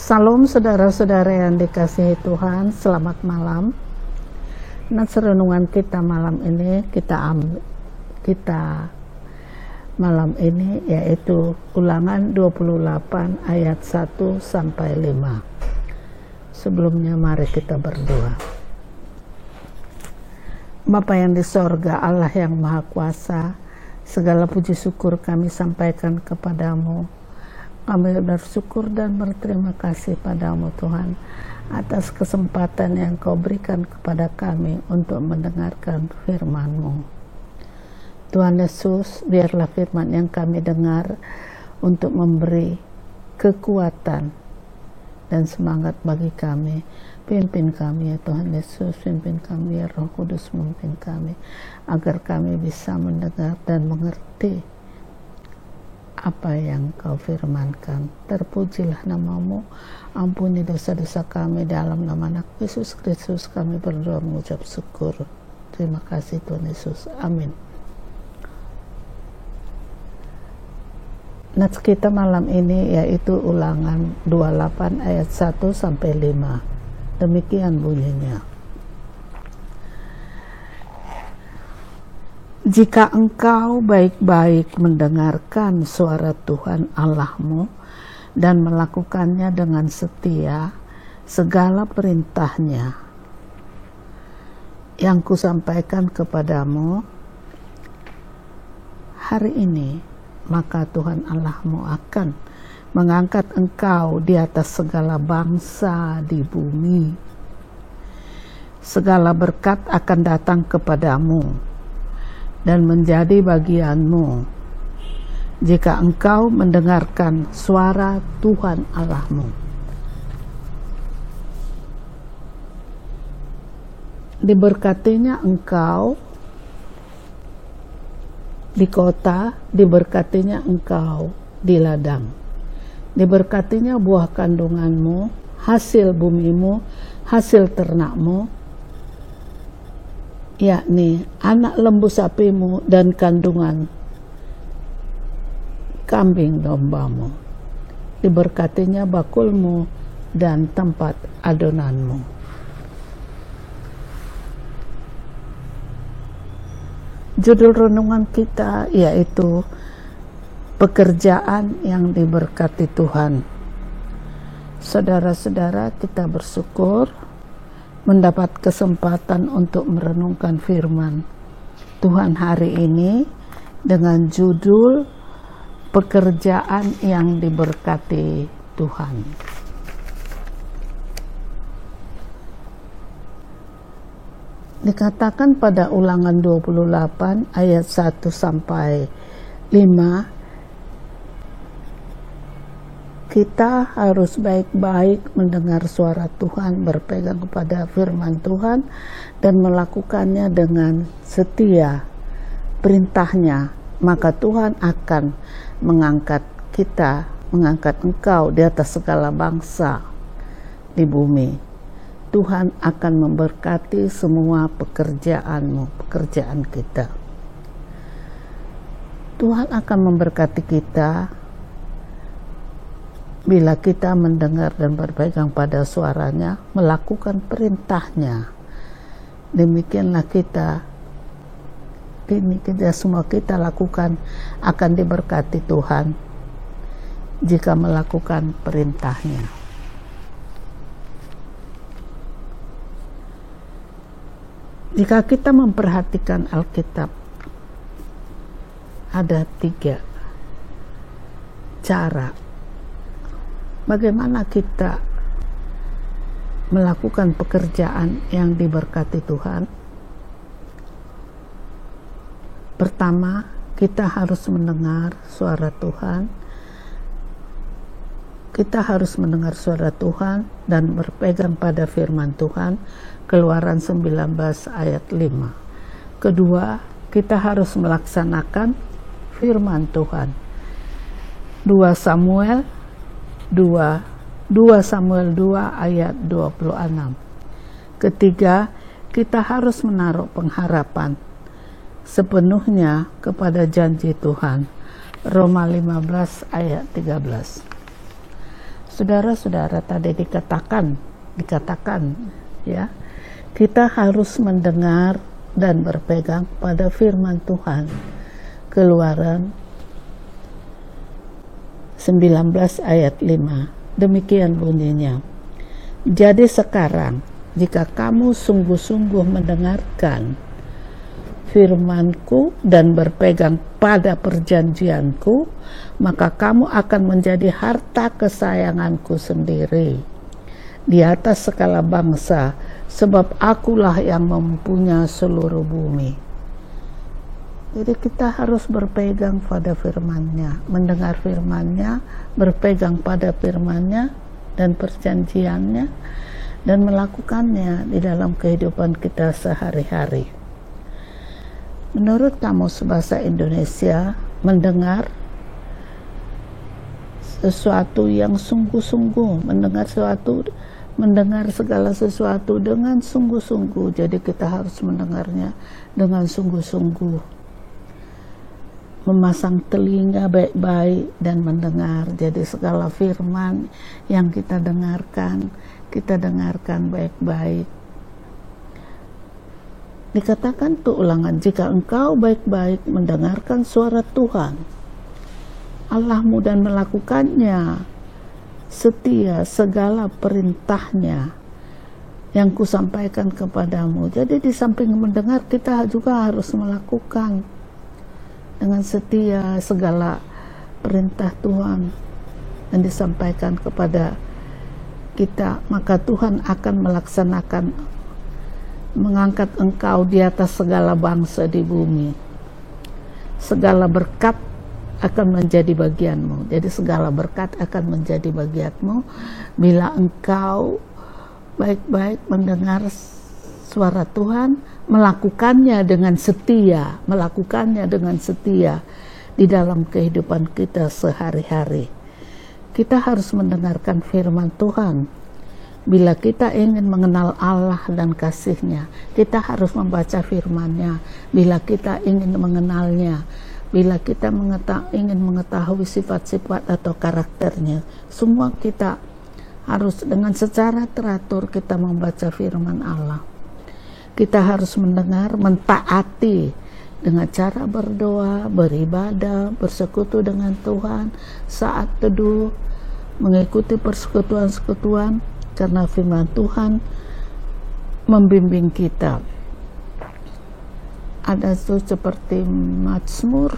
Salam saudara-saudara yang dikasihi Tuhan, selamat malam. Nats renungan kita malam ini malam ini yaitu Ulangan 28 ayat 1 sampai 5. Sebelumnya mari kita berdoa. Bapa yang di sorga, Allah yang Maha Kuasa, segala puji syukur kami sampaikan kepadamu. Kami bersyukur dan berterima kasih padamu Tuhan atas kesempatan yang Kau berikan kepada kami untuk mendengarkan firman-Mu. Tuhan Yesus, biarlah firman yang kami dengar untuk memberi kekuatan dan semangat bagi kami. Pimpin kami ya Tuhan Yesus, pimpin kami ya Roh Kudus, memimpin kami agar kami bisa mendengar dan mengerti apa yang Kau firmankan. Terpujilah nama-Mu, ampuni dosa-dosa kami, dalam nama Anak Yesus Kristus kami berdoa mengucap syukur. Terima kasih Tuhan Yesus, amin. Nats kita malam ini yaitu Ulangan 28 ayat 1 sampai 5. Demikian bunyinya. Jika engkau baik-baik mendengarkan suara Tuhan Allahmu dan melakukannya dengan setia segala perintahnya yang kusampaikan kepadamu hari ini, maka Tuhan Allahmu akan mengangkat engkau di atas segala bangsa di bumi. Segala berkat akan datang kepadamu dan menjadi bagianmu jika engkau mendengarkan suara Tuhan Allahmu. Diberkatinya engkau di kota, diberkatinya engkau di ladang, diberkatinya buah kandunganmu, hasil bumimu, hasil ternakmu, yakni anak lembu sapimu dan kandungan kambing dombamu. Diberkatinya bakulmu dan tempat adonanmu. Judul renungan kita yaitu pekerjaan yang diberkati Tuhan. Saudara-saudara, kita bersyukur mendapat kesempatan untuk merenungkan firman Tuhan hari ini dengan judul pekerjaan yang diberkati Tuhan. Dikatakan pada Ulangan 28 ayat 1 sampai 5, kita harus baik-baik mendengar suara Tuhan, berpegang kepada firman Tuhan dan melakukannya dengan setia perintahnya, maka Tuhan akan mengangkat kita, mengangkat engkau di atas segala bangsa di bumi. Tuhan akan memberkati semua pekerjaanmu, pekerjaan kita. Tuhan akan memberkati kita bila kita mendengar dan berpegang pada suaranya, melakukan perintahnya. Demikianlah semua kita lakukan akan diberkati Tuhan jika melakukan perintahnya. Jika kita memperhatikan Alkitab, ada 3 cara bagaimana kita melakukan pekerjaan yang diberkati Tuhan. Pertama, kita harus mendengar suara Tuhan. Kita harus mendengar suara Tuhan dan berpegang pada firman Tuhan. Keluaran 19 ayat 5. Kedua, kita harus melaksanakan firman Tuhan. 2 Samuel 2 ayat 26. Ketiga, kita harus menaruh pengharapan sepenuhnya kepada janji Tuhan. Roma 15 ayat 13. Saudara-saudara, tadi dikatakan ya, kita harus mendengar dan berpegang pada firman Tuhan. Keluaran 19 ayat 5. Demikian bunyinya. Jadi sekarang, jika kamu sungguh-sungguh mendengarkan firman-Ku dan berpegang pada perjanjian-Ku, maka kamu akan menjadi harta kesayangan-Ku sendiri di atas segala bangsa, sebab Akulah yang mempunyai seluruh bumi. Jadi kita harus berpegang pada firman-Nya, mendengar firman-Nya, berpegang pada firman-Nya dan perjanjiannya, dan melakukannya di dalam kehidupan kita sehari-hari. Menurut Kamus Bahasa Indonesia, mendengar sesuatu yang sungguh-sungguh, mendengar segala sesuatu dengan sungguh-sungguh. Jadi kita harus mendengarnya dengan sungguh-sungguh, memasang telinga baik-baik dan mendengar. Jadi segala firman yang kita dengarkan baik-baik. Dikatakan tuh Ulangan, jika engkau baik-baik mendengarkan suara Tuhan Allahmu dan melakukannya, setia segala perintahnya yang kusampaikan kepadamu. Jadi di samping mendengar, kita juga harus melakukan dengan setia segala perintah Tuhan yang disampaikan kepada kita, maka Tuhan akan mengangkat engkau di atas segala bangsa di bumi. Segala berkat akan menjadi bagianmu. Jadi segala berkat akan menjadi bagianmu bila engkau baik-baik mendengar suara Tuhan, melakukannya dengan setia di dalam kehidupan kita sehari-hari. Kita harus mendengarkan firman Tuhan. Bila kita ingin mengenal Allah dan kasih-Nya, kita harus membaca firman-Nya. Bila kita ingin mengenalnya, bila kita ingin mengetahui sifat-sifat atau karakternya, semua kita harus dengan secara teratur kita membaca firman Allah. Kita harus mendengar, mentaati dengan cara berdoa, beribadah, bersekutu dengan Tuhan, saat teduh, mengikuti persekutuan-persekutuan, karena firman Tuhan membimbing kita. Ada tuh seperti Mazmur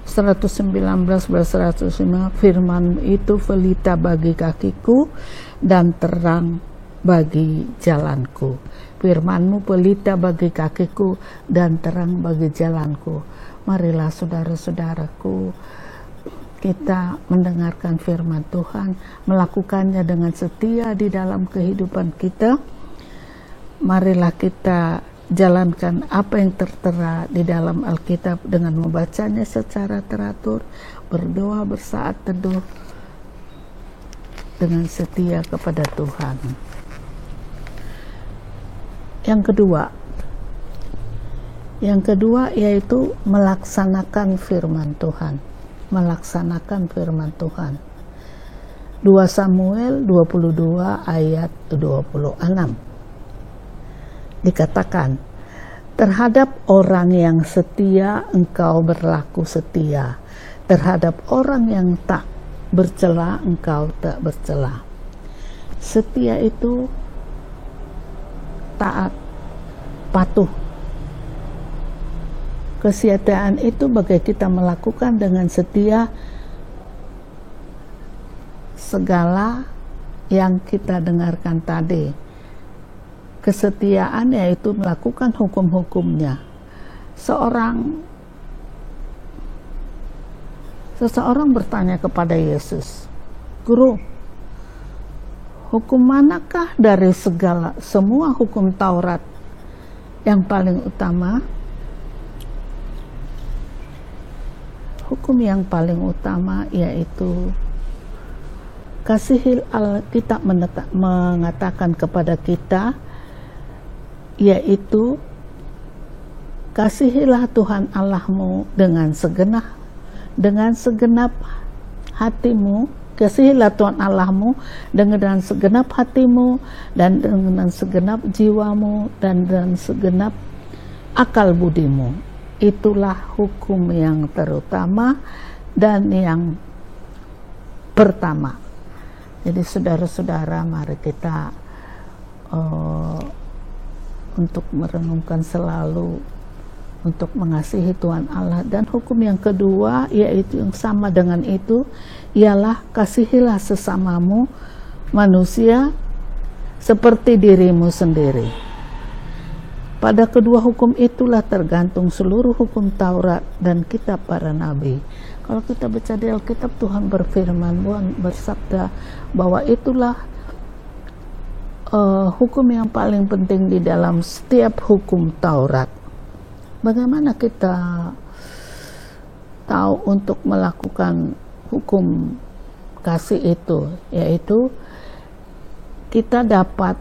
119 verse 105, firman itu pelita bagi kakiku dan terang bagi jalanku. Firman-Mu pelita bagi kakiku dan terang bagi jalanku. Marilah saudara-saudaraku, kita mendengarkan firman Tuhan, melakukannya dengan setia di dalam kehidupan kita. Marilah kita jalankan apa yang tertera di dalam Alkitab dengan membacanya secara teratur, berdoa bersaat teduh dengan setia kepada Tuhan. Yang kedua yaitu melaksanakan firman Tuhan. 2 Samuel 22 ayat 26 dikatakan, terhadap orang yang setia engkau berlaku setia, terhadap orang yang tak bercela engkau tak bercela. Setia itu taat, patuh. Kesetiaan itu bagai kita melakukan dengan setia segala yang kita dengarkan tadi. Kesetiaan yaitu melakukan hukum-hukumnya. Seseorang bertanya kepada Yesus, Guru, hukum manakah dari semua hukum Taurat yang paling utama? Hukum yang paling utama yaitu Alkitab mengatakan kepada kita, yaitu kasihilah Tuhan Allahmu dengan segenap hatimu, Kasihilah Tuhan Allahmu dengan segenap hatimu dan dengan segenap jiwamu dan dengan segenap akal budimu. Itulah hukum yang terutama dan yang pertama. Jadi saudara-saudara, mari kita untuk merenungkan selalu untuk mengasihi Tuhan Allah. Dan hukum yang kedua, yaitu yang sama dengan itu, ialah kasihilah sesamamu manusia seperti dirimu sendiri. Pada kedua hukum itulah tergantung seluruh hukum Taurat dan kitab para nabi. Kalau kita baca di Alkitab, Tuhan berfirman, Tuhan bersabda bahwa itulah hukum yang paling penting di dalam setiap hukum Taurat. Bagaimana kita tahu untuk melakukan hukum kasih itu? Yaitu kita dapat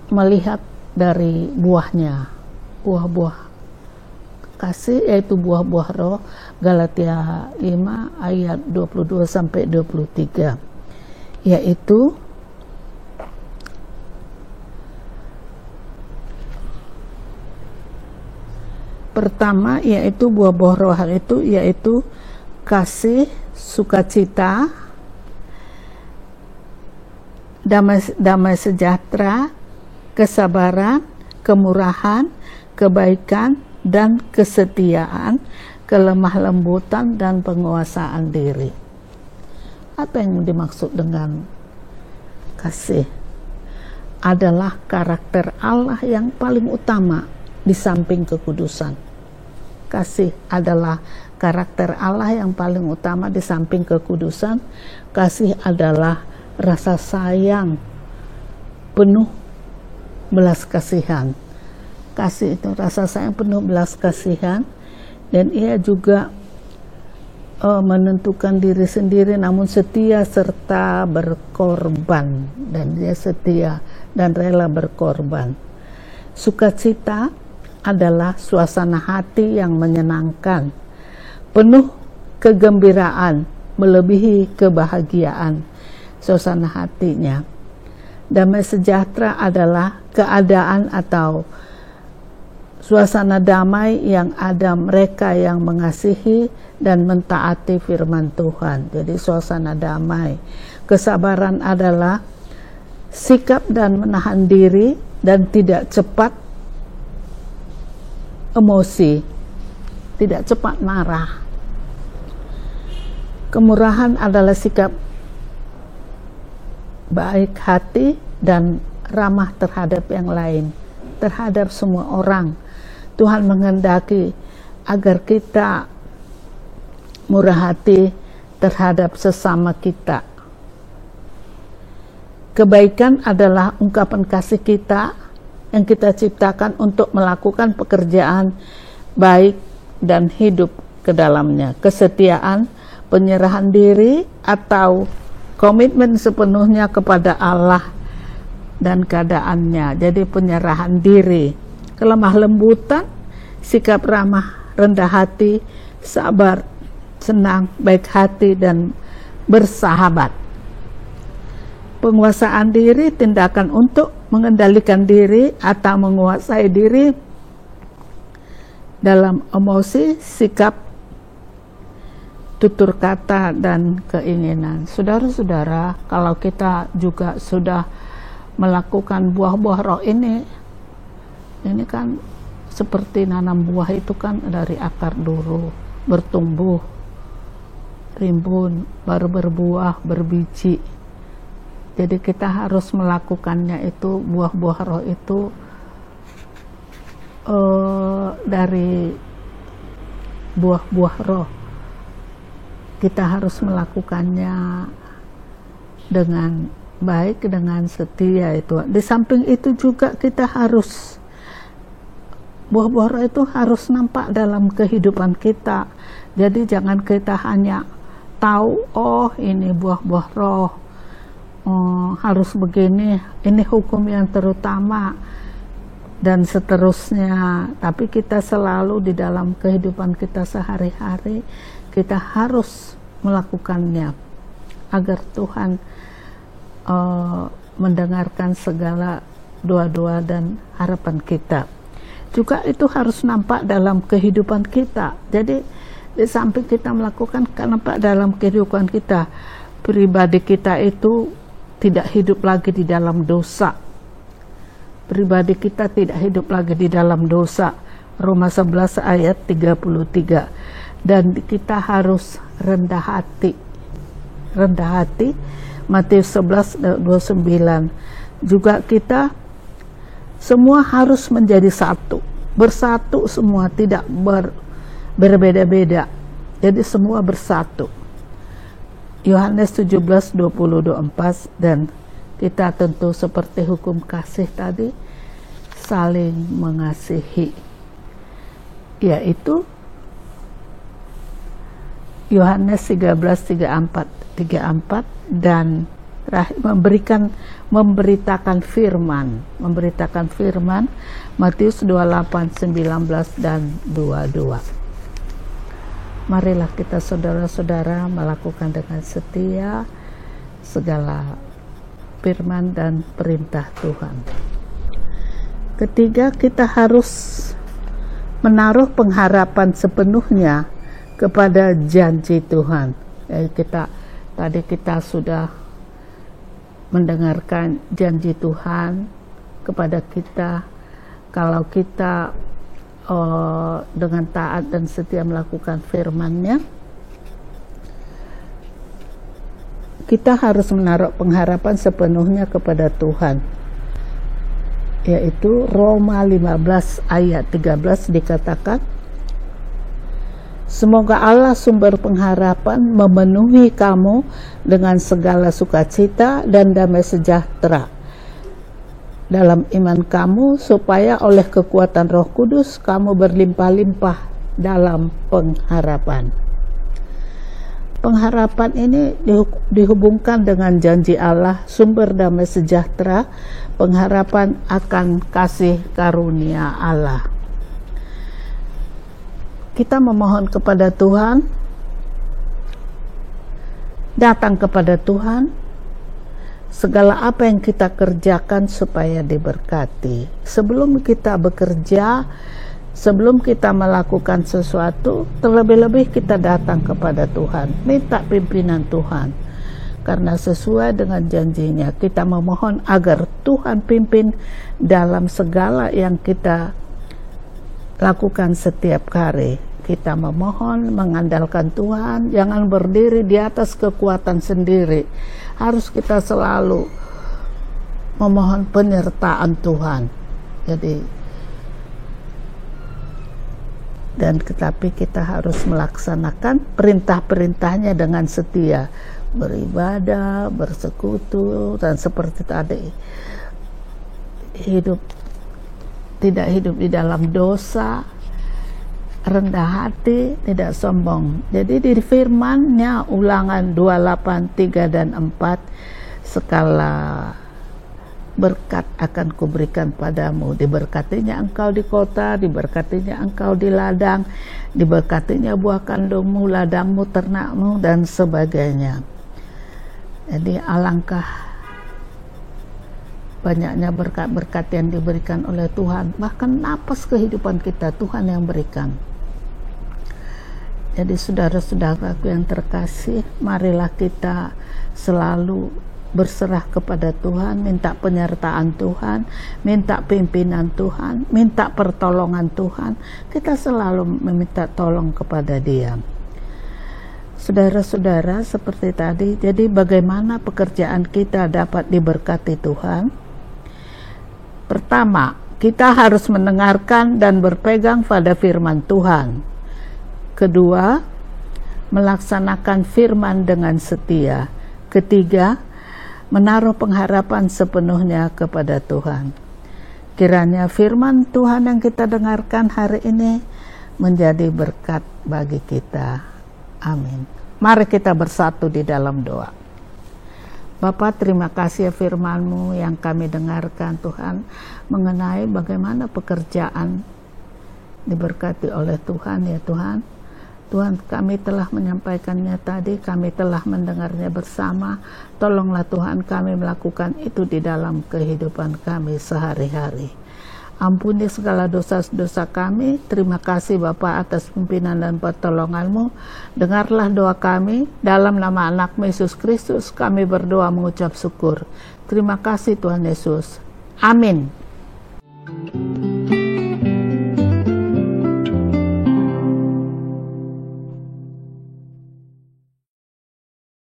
melihat dari buahnya, buah-buah kasih, yaitu buah-buah roh. Galatia 5 ayat 22 sampai 23, yaitu pertama, yaitu buah-buah roh itu yaitu kasih, sukacita, damai sejahtera, kesabaran, kemurahan, kebaikan, dan kesetiaan, kelemah lembutan, dan penguasaan diri. Apa yang dimaksud dengan kasih? Adalah karakter Allah yang paling utama di samping kekudusan. Kasih adalah karakter Allah yang paling utama di samping kekudusan. Kasih adalah rasa sayang penuh belas kasihan. Kasih itu rasa sayang penuh belas kasihan, dan ia juga menentukan diri sendiri namun setia serta berkorban, dan dia setia dan rela berkorban. Sukacita adalah suasana hati yang menyenangkan, penuh kegembiraan, melebihi kebahagiaan suasana hatinya. Damai sejahtera adalah keadaan atau suasana damai yang ada mereka yang mengasihi dan mentaati firman Tuhan. Jadi suasana damai. Kesabaran adalah sikap dan menahan diri dan tidak cepat emosi, tidak cepat marah. Kemurahan adalah sikap baik hati dan ramah terhadap yang lain, terhadap semua orang. Tuhan menghendaki agar kita murah hati terhadap sesama kita. Kebaikan adalah ungkapan kasih kita yang kita ciptakan untuk melakukan pekerjaan baik dan hidup ke dalamnya. Kesetiaan, penyerahan diri atau komitmen sepenuhnya kepada Allah dan keadaannya. Jadi penyerahan diri. Kelemah lembutan, sikap ramah, rendah hati, sabar, senang, baik hati, dan bersahabat. Penguasaan diri, tindakan untuk mengendalikan diri atau menguasai diri dalam emosi, sikap, tutur kata, dan keinginan. Saudara-saudara, kalau kita juga sudah melakukan buah-buah roh ini kan seperti nanam buah itu kan dari akar dulu, bertumbuh, rimbun, baru berbuah, berbiji. Jadi kita harus melakukannya itu, buah-buah roh itu dari buah-buah roh. Kita harus melakukannya dengan baik, dengan setia itu. Di samping itu juga kita harus, buah-buah roh itu harus nampak dalam kehidupan kita. Jadi jangan kita hanya tahu, oh ini buah-buah roh, harus begini, ini hukum yang terutama, dan seterusnya. Tapi kita selalu di dalam kehidupan kita sehari-hari, kita harus melakukannya, agar Tuhan mendengarkan segala doa-doa dan harapan kita. Juga itu harus nampak dalam kehidupan kita. Jadi di samping kita melakukan, kan nampak dalam kehidupan kita, pribadi kita itu tidak hidup lagi di dalam dosa. Pribadi kita tidak hidup lagi di dalam dosa. Roma 11 ayat 33. Dan kita harus rendah hati. Rendah hati, Matius 11 29. Juga kita semua harus menjadi satu, bersatu semua, tidak berbeda-beda. Jadi semua bersatu. Yohanes 17:20-24. Dan kita tentu seperti hukum kasih tadi, saling mengasihi, yaitu Yohanes 13:34 dan memberitakan firman Matius 28:19 dan 22. Marilah kita saudara-saudara melakukan dengan setia segala firman dan perintah Tuhan. Ketiga, kita harus menaruh pengharapan sepenuhnya kepada janji Tuhan. Tadi kita sudah mendengarkan janji Tuhan kepada kita, kalau kita dengan taat dan setia melakukan firman-Nya, kita harus menaruh pengharapan sepenuhnya kepada Tuhan, yaitu Roma 15 ayat 13 dikatakan, semoga Allah sumber pengharapan memenuhi kamu dengan segala sukacita dan damai sejahtera dalam iman kamu, supaya oleh kekuatan Roh Kudus kamu berlimpah-limpah dalam pengharapan. Pengharapan ini dihubungkan dengan janji Allah, sumber damai sejahtera, pengharapan akan kasih karunia Allah. Kita memohon kepada Tuhan, datang kepada Tuhan, segala apa yang kita kerjakan supaya diberkati. Sebelum kita bekerja, sebelum kita melakukan sesuatu, terlebih-lebih kita datang kepada Tuhan, minta pimpinan Tuhan. Karena sesuai dengan janjinya, kita memohon agar Tuhan pimpin dalam segala yang kita lakukan setiap hari. Kita memohon, mengandalkan Tuhan, jangan berdiri di atas kekuatan sendiri. Harus kita selalu memohon penyertaan Tuhan. Tetapi kita harus melaksanakan perintah-perintahnya dengan setia, beribadah, bersekutu, dan seperti tadi, tidak hidup di dalam dosa, rendah hati, tidak sombong. Jadi di firman-Nya Ulangan 28:3 dan 4, segala berkat akan kuberikan padamu, diberkatinya engkau di kota, diberkatinya engkau di ladang, diberkatinya buah kandungmu, ladangmu, ternakmu, dan sebagainya. Jadi alangkah banyaknya berkat-berkat yang diberikan oleh Tuhan. Bahkan napas kehidupan kita Tuhan yang berikan. Jadi saudara-saudaraku yang terkasih, marilah kita selalu berserah kepada Tuhan, minta penyertaan Tuhan, minta pimpinan Tuhan, minta pertolongan Tuhan. Kita selalu meminta tolong kepada Dia. Saudara-saudara, seperti tadi, jadi bagaimana pekerjaan kita dapat diberkati Tuhan? Pertama, kita harus mendengarkan dan berpegang pada firman Tuhan. Kedua, melaksanakan firman dengan setia. Ketiga, menaruh pengharapan sepenuhnya kepada Tuhan. Kiranya firman Tuhan yang kita dengarkan hari ini menjadi berkat bagi kita. Amin. Mari kita bersatu di dalam doa. Bapa, terima kasih firman-Mu yang kami dengarkan Tuhan, mengenai bagaimana pekerjaan diberkati oleh Tuhan, ya Tuhan. Tuhan, kami telah menyampaikannya tadi, kami telah mendengarnya bersama. Tolonglah Tuhan kami melakukan itu di dalam kehidupan kami sehari-hari. Ampuni segala dosa-dosa kami. Terima kasih Bapa atas pimpinan dan pertolongan-Mu. Dengarlah doa kami. Dalam nama anak-Mu Yesus Kristus kami berdoa mengucap syukur. Terima kasih Tuhan Yesus. Amin.